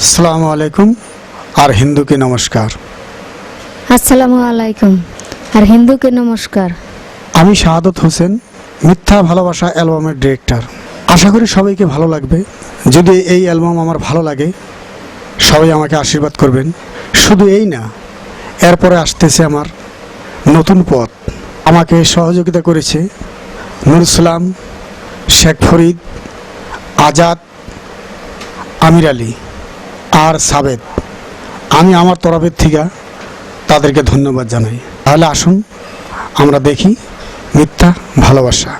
আসসালামু আলাইকুম আর হিন্দুকে নমস্কার। আসসালামু আলাইকুম আর হিন্দুকে নমস্কার। আমি শাহাদত হোসেন, মিথ্যা ভালোবাসা অ্যালবামের ডিরেক্টর। আশা করি সবাইকে ভালো লাগবে। যদি এই অ্যালবাম আমার ভালো লাগে, সবাই আমাকে আশীর্বাদ করবেন। শুধু এই না, এরপরে আসতেছে আমার নতুন পথ। আমাকে সহযোগিতা করেছে নুরুসলাম, শেখ ফরিদ, আজাদ, আমির আলী আর সাবেদ। আমি আমার তরফের থেকে তাদেরকে ধন্যবাদ জানাই। তাহলে আসুন আমরা দেখি মিথ্যা ভালোবাসা।